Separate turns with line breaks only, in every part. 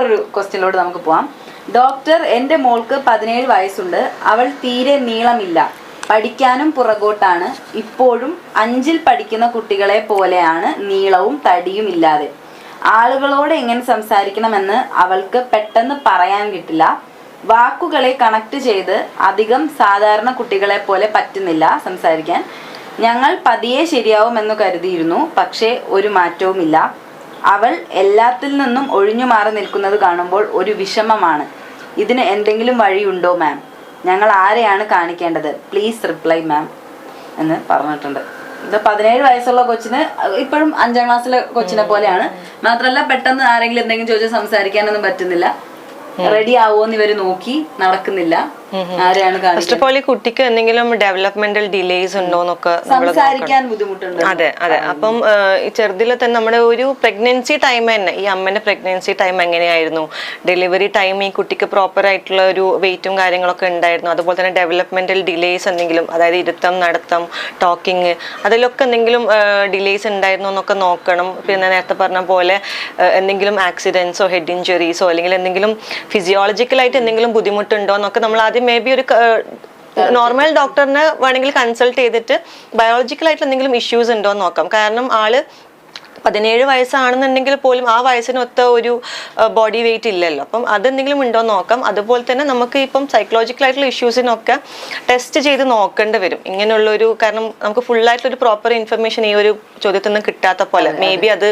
വേറൊരു ക്വസ്റ്റ്യനിലോട്ട് നമുക്ക് പോവാം. ഡോക്ടർ, എൻ്റെ മോൾക്ക് 17 വയസ്സുണ്ട്. അവൾ തീരെ നീളമില്ല, പഠിക്കാനും പുറകോട്ടാണ്. ഇപ്പോഴും 5ൽ പഠിക്കുന്ന കുട്ടികളെ പോലെയാണ്, നീളവും തടിയും ഇല്ലാതെ. ആളുകളോട് എങ്ങനെ സംസാരിക്കണമെന്ന് അവൾക്ക് പെട്ടെന്ന് പറയാൻ കിട്ടില്ല. വാക്കുകളെ കണക്ട് ചെയ്ത് അധികം സാധാരണ കുട്ടികളെ പോലെ പറ്റുന്നില്ല സംസാരിക്കാൻ. ഞങ്ങൾ പതിയെ ശരിയാവുമെന്ന് കരുതിയിരുന്നു, പക്ഷേ ഒരു മാറ്റവുമില്ല. അവൾ എല്ലാത്തിൽ നിന്നും ഒഴിഞ്ഞു മാറി നിൽക്കുന്നത് കാണുമ്പോൾ ഒരു വിഷമമാണ്. ഇതിന് എന്തെങ്കിലും വഴിയുണ്ടോ മാം? ഞങ്ങൾ ആരെയാണ് കാണിക്കേണ്ടത്? പ്ലീസ് റിപ്ലൈ മാം എന്ന് പറഞ്ഞിട്ടുണ്ട്. ഇത് 17 വയസ്സുള്ള കൊച്ചിന് ഇപ്പോഴും 5ാം ക്ലാസ്സിലെ കൊച്ചിനെ പോലെയാണ്. മാത്രമല്ല പെട്ടെന്ന് ആരെങ്കിലും എന്തെങ്കിലും ചോദിച്ചാൽ സംസാരിക്കാനൊന്നും പറ്റുന്നില്ല. റെഡി ആവുമോന്ന് ഇവര് നോക്കി നടക്കുന്നില്ല. ആരെയാണ്
ഫസ്റ്റ് ഓഫ് ഓൾ ഈ കുട്ടിക്ക് എന്തെങ്കിലും ഡെവലപ്മെന്റൽ ഡിലേസ് ഉണ്ടോന്നൊക്കെ
സംസാരിക്കാൻ ബുദ്ധിമുട്ടുണ്ട്.
അതെ അതെ. അപ്പം ഈ ചെറുതിലെ തന്നെ നമ്മുടെ ഒരു പ്രഗ്നൻസി ടൈം തന്നെ, ഈ അമ്മന്റെ പ്രഗ്നൻസി ടൈം എങ്ങനെയായിരുന്നു, ഡെലിവറി ടൈം ഈ കുട്ടിക്ക് പ്രോപ്പർ ആയിട്ടുള്ള ഒരു വെയിറ്റും കാര്യങ്ങളൊക്കെ ഉണ്ടായിരുന്നു, അതുപോലെ തന്നെ ഡെവലപ്മെന്റൽ ഡിലേസ് എന്തെങ്കിലും, അതായത് ഇരുത്തം, നടത്തം, ടോക്കിങ്, അതിലൊക്കെ എന്തെങ്കിലും ഡിലേസ് ഉണ്ടായിരുന്നോ എന്നൊക്കെ നോക്കണം. പിന്നെ നേരത്തെ പറഞ്ഞ പോലെ എന്തെങ്കിലും ആക്സിഡൻസോ ഹെഡ് ഇഞ്ചുറീസോ അല്ലെങ്കിൽ എന്തെങ്കിലും ഫിസിയോളജിക്കലായിട്ട് എന്തെങ്കിലും ബുദ്ധിമുട്ടുണ്ടോ എന്നൊക്കെ നമ്മൾ ആദ്യം മേ ബി ഒരു നോർമൽ ഡോക്ടറിനെ വേണമെങ്കിൽ കൺസൾട്ട് ചെയ്തിട്ട് ബയോളജിക്കലായിട്ട് എന്തെങ്കിലും ഇഷ്യൂസ് ഉണ്ടോ എന്ന് നോക്കാം. കാരണം ആള് 17 വയസ്സാണെന്നുണ്ടെങ്കിൽ പോലും ആ വയസ്സിനൊത്ത ഒരു ബോഡി വെയിറ്റ് ഇല്ലല്ലോ. അപ്പം അതെന്തെങ്കിലും ഉണ്ടോ എന്ന് നോക്കാം. അതുപോലെ തന്നെ നമുക്ക് ഇപ്പം സൈക്കോളജിക്കലായിട്ടുള്ള ഇഷ്യൂസിനൊക്കെ ടെസ്റ്റ് ചെയ്ത് നോക്കേണ്ടി വരും. ഇങ്ങനെയുള്ളൊരു, കാരണം നമുക്ക് ഫുള്ളായിട്ടുള്ളൊരു പ്രോപ്പർ ഇൻഫർമേഷൻ ഈ ഒരു ചോദ്യത്തിൽ നിന്ന് കിട്ടാത്ത പോലെ, മേ ബി അത്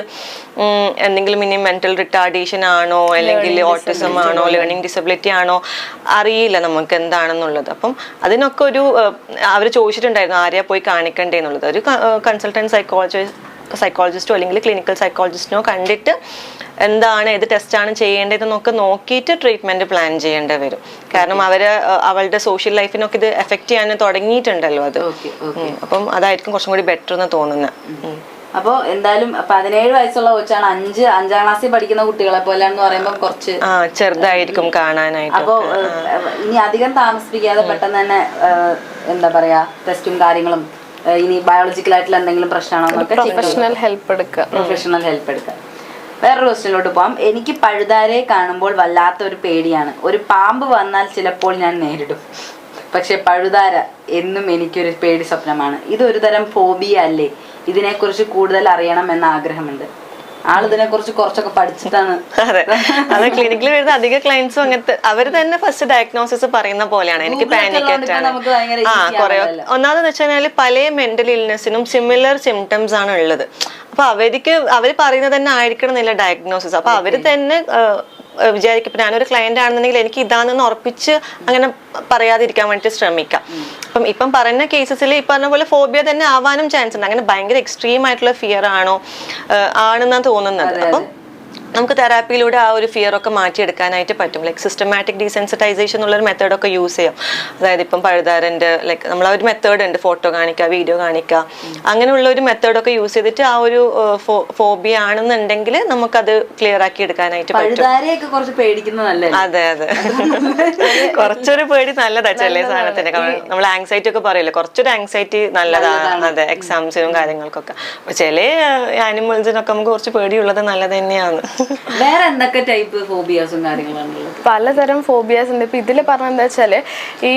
എന്തെങ്കിലും ഇനി മെന്റൽ റിട്ടാർഡേഷൻ ആണോ അല്ലെങ്കിൽ ഓട്ടിസം ആണോ ലേണിംഗ് ഡിസബിലിറ്റി ആണോ അറിയില്ല നമുക്ക് എന്താണെന്നുള്ളത്. അപ്പം അതിനൊക്കെ ഒരു അവർ ചോദിച്ചിട്ടുണ്ടായിരുന്നു ആരെയാ പോയി കാണിക്കണ്ടേ എന്നുള്ളത്. ഒരു കൺസൾട്ടന്റ് സൈക്കോളജിസ്റ്റോ അല്ലെങ്കിൽ ക്ലിനിക്കൽ സൈക്കോളജിസ്റ്റിനോ കണ്ടിട്ട് എന്താണ്, ഏത് ടെസ്റ്റാണ് ചെയ്യേണ്ടതെന്നൊക്കെ നോക്കിയിട്ട് ട്രീറ്റ്മെന്റ് പ്ലാൻ ചെയ്യേണ്ടി വരും. കാരണം അവളുടെ സോഷ്യൽ ലൈഫിനൊക്കെ ഇത് എഫക്ട് ചെയ്യാൻ തുടങ്ങിയിട്ടുണ്ടല്ലോ അത്. അപ്പം അതായിരിക്കും കുറച്ചും കൂടി ബെറ്റർ എന്ന് തോന്നുന്നത്.
അപ്പോൾ എന്തായാലും 17 വയസ്സുള്ള കൊച്ചാണ്, 5ാം ക്ലാസ്സിൽ പഠിക്കുന്ന കുട്ടികളെ പോലെയാണെന്ന് പറയുമ്പോൾ കുറച്ച്
ചെറുതായിരിക്കും കാണാനായിട്ട്.
അപ്പോൾ ഇനി അധികം താമസിപ്പിക്കാതെ പെട്ടെന്ന് തന്നെ എന്താ പറയാ ടെസ്റ്റും കാര്യങ്ങളും, ഇനി ബയോളജിക്കലായിട്ടുള്ള എന്തെങ്കിലും പ്രശ്നമാണോ എന്നൊക്കെ
പ്രൊഫഷണൽ ഹെൽപ്പ്
എടുക്കുക. വേറൊരു ക്വസ്റ്റ്യനിലോട്ട് പോകാം. എനിക്ക് പഴുതാരയെ കാണുമ്പോൾ വല്ലാത്ത ഒരു പേടിയാണ്. ഒരു പാമ്പ് വന്നാൽ ചിലപ്പോൾ ഞാൻ നേരിടും, പക്ഷെ പഴുതാര എന്നും എനിക്കൊരു പേടി സ്വപ്നമാണ്. ഇതൊരു തരം ഫോബിയ അല്ലേ? ഇതിനെക്കുറിച്ച് കൂടുതൽ അറിയണം എന്ന ആഗ്രഹമുണ്ട്. ആളിതിനെ കുറിച്ച് കുറച്ചൊക്കെ പഠിച്ചിട്ടാണ്.
അതെ, അത് ക്ലിനിക്കിൽ വരുന്ന അധിക ക്ലയൻസും അങ്ങനത്തെ അവർ തന്നെ ഫസ്റ്റ് ഡയഗ്നോസിസ് പറയുന്ന പോലെയാണ്, എനിക്ക് പാനിക് അറ്റാക്ക്. കുറെ ഒന്നാമതെന്ന് വെച്ചാൽ പല മെന്റൽ ഇൽനെസ്സിനും സിമിലർ സിംറ്റംസ് ആണ് ഉള്ളത്. അപ്പൊ അവർ പറയുന്നത് തന്നെ ആയിരിക്കണം എന്നില്ല ഡയഗ്നോസിസ്. അപ്പൊ അവര് തന്നെ വിചാരിക്കും, ഇപ്പം ഞാനൊരു ക്ലയന്റ് ആണെന്നുണ്ടെങ്കിൽ എനിക്ക് ഇതാണെന്ന് ഉറപ്പിച്ച് അങ്ങനെ പറയാതിരിക്കാൻ വേണ്ടിയിട്ട് ശ്രമിക്കാം. ഇപ്പം പറയുന്ന കേസസിൽ ഈ പറഞ്ഞ പോലെ ഫോബിയ തന്നെ ആവാനും ചാൻസ് ഉണ്ട്. അങ്ങനെ ഭയങ്കര എക്സ്ട്രീം ആയിട്ടുള്ള ഫിയർ ആണെന്നാണ് തോന്നുന്നത്. അപ്പം നമുക്ക് തെറാപ്പിയിലൂടെ ആ ഒരു ഫിയർ ഒക്കെ മാറ്റിയെടുക്കാനായിട്ട് പറ്റും. ലൈക്ക് സിസ്റ്റമാറ്റിക് ഡീസെൻസിറ്റൈസേഷൻ എന്നുള്ളൊരു മെത്തേഡൊക്കെ യൂസ് ചെയ്യാം. അതായത് ഇപ്പം പഴുതാരൻ്റെ ലൈക്ക് നമ്മൾ ആ ഒരു മെത്തേഡ് ഉണ്ട്, ഫോട്ടോ കാണിക്കുക, വീഡിയോ കാണിക്കുക, അങ്ങനെയുള്ള ഒരു മെത്തേഡൊക്കെ യൂസ് ചെയ്തിട്ട് ആ ഒരു ഫോബിയ ആണെന്നുണ്ടെങ്കിൽ നമുക്കത് ക്ലിയർ ആക്കി എടുക്കാനായിട്ട് പറ്റും. അതെ അതെ, കുറച്ചൊരു പേടി നല്ലതാ ചില സാധനത്തിന്. നമ്മൾ ആങ്സൈറ്റി ഒക്കെ പറയില്ലേ, കുറച്ചൊരു ആങ്സൈറ്റി നല്ലതാണ്. അതെ, എക്സാംസിനും കാര്യങ്ങൾക്കൊക്കെ. അപ്പൊ ചില ആനിമൽസിനൊക്കെ നമുക്ക് കുറച്ച് പേടിയുള്ളത് നല്ലത് തന്നെയാണ്.
വേറെ എന്തൊക്കെ ടൈപ്പ് ഫോബിയാസും കാര്യങ്ങളാണ്?
പലതരം ഫോബിയാസ് ഉണ്ട്. ഇപ്പൊ ഇതില് പറഞ്ഞെന്താ വെച്ചാല് ഈ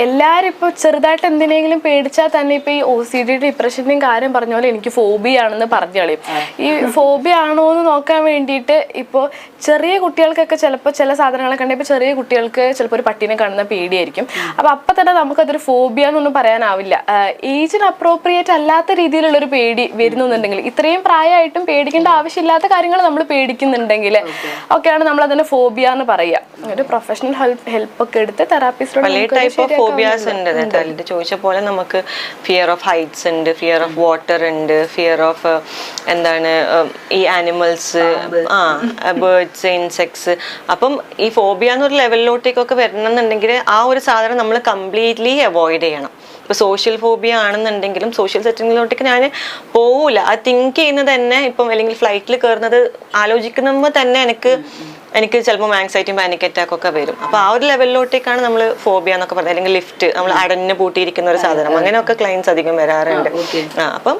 എല്ലാവരും ഇപ്പോൾ ചെറുതായിട്ട് എന്തിനെങ്കിലും പേടിച്ചാൽ തന്നെ ഇപ്പോൾ ഈ OCD ഡിപ്രഷൻ്റെയും കാര്യം പറഞ്ഞ പോലെ എനിക്ക് ഫോബിയാണെന്ന് പറഞ്ഞു കളയും. ഈ ഫോബിയ ആണോ എന്ന് നോക്കാൻ വേണ്ടിയിട്ട് ഇപ്പോൾ ചെറിയ കുട്ടികൾക്കൊക്കെ ചിലപ്പോൾ ചില സാധനങ്ങളെ കണ്ട് ഇപ്പോൾ ചെറിയ കുട്ടികൾക്ക് ചിലപ്പോൾ ഒരു പട്ടീനെ കാണുന്ന പേടിയായിരിക്കും. അപ്പം തന്നെ നമുക്കതൊരു ഫോബിയ എന്നൊന്നും പറയാനാവില്ല. ഏജിന് അപ്രോപ്രിയേറ്റ് അല്ലാത്ത രീതിയിലുള്ളൊരു പേടി വരുന്നുണ്ടെങ്കിൽ, ഇത്രയും പ്രായമായിട്ടും പേടിക്കേണ്ട ആവശ്യമില്ലാത്ത കാര്യങ്ങൾ നമ്മൾ പേടിക്കുന്നുണ്ടെങ്കിൽ ഒക്കെയാണ് നമ്മൾ അതിനെ ഫോബിയ എന്ന് പറയുക. ഒരു പ്രൊഫഷണൽ ഹെൽപ്പ് ഒക്കെ എടുത്ത് തെറാപ്പിസ്റ്റോട്
ഫോബിയാസ് ഉണ്ട്. ചോദിച്ച പോലെ നമുക്ക് ഫിയർ ഓഫ് ഹൈറ്റ്സ് ഉണ്ട്, ഫിയർ ഓഫ് വാട്ടർ ഉണ്ട്, ഫിയർ ഓഫ് എന്താണ് ഈ ആനിമൽസ്, ബേർഡ്സ്, ഇൻസെക്ട്സ്. അപ്പം ഈ ഫോബിയ എന്നൊരു ലെവലിലോട്ടേക്കൊക്കെ വരണമെന്നുണ്ടെങ്കിൽ ആ ഒരു സാധനം നമ്മൾ കംപ്ലീറ്റ്ലി അവോയ്ഡ് ചെയ്യണം. ഇപ്പോൾ സോഷ്യൽ ഫോബിയ ആണെന്നുണ്ടെങ്കിലും സോഷ്യൽ സെറ്റിങ്ങിലോട്ടേക്ക് ഞാൻ പോവില്ല. അത് തിങ്ക് ചെയ്യുന്നത് തന്നെ ഇപ്പം അല്ലെങ്കിൽ ഫ്ലൈറ്റിൽ കയറുന്നത് ആലോചിക്കുമ്പോൾ തന്നെ എനിക്ക് ചിലപ്പോൾ ആങ്സൈറ്റിയും പാനിക് അറ്റാക്ക് ഒക്കെ വരും. അപ്പോൾ ആ ഒരു ലെവലിലോട്ടേക്കാണ് നമ്മൾ ഫോബിയ എന്നൊക്കെ പറയുന്നത്. അല്ലെങ്കിൽ ലിഫ്റ്റ് നമ്മൾ അടഞ്ഞു പൂട്ടിയിരിക്കുന്ന ഒരു സാധനം, അങ്ങനെയൊക്കെ ക്ലയൻസ് അധികം വരാറുണ്ട്. അപ്പം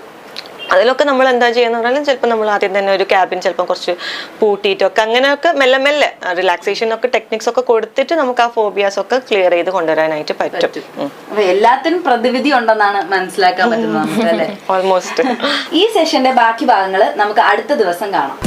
അതിലൊക്കെ നമ്മൾ എന്താ ചെയ്യുന്ന പറഞ്ഞാൽ ചിലപ്പോൾ നമ്മൾ ആദ്യം തന്നെ ഒരു ക്യാബിൻ ചിലപ്പോൾ കുറച്ച് പൂട്ടിയിട്ടൊക്കെ അങ്ങനെയൊക്കെ മെല്ലെ മെല്ലെ റിലാക്സേഷനൊക്കെ ടെക്നിക്സ് ഒക്കെ കൊടുത്തിട്ട് നമുക്ക് ആ ഫോബിയാസ് ഒക്കെ ക്ലിയർ ചെയ്ത് കൊണ്ടുവരാനായിട്ട് പറ്റും.
അപ്പൊ എല്ലാത്തിനും പ്രതിവിധി ഉണ്ടെന്നാണ് മനസ്സിലാക്കാൻ പറ്റുന്നത് നമുക്ക്, അല്ലേ?
ഓൾമോസ്റ്റ്.
ഈ സെഷന്റെ ബാക്കി ഭാഗങ്ങൾ നമുക്ക് അടുത്ത ദിവസം കാണാം.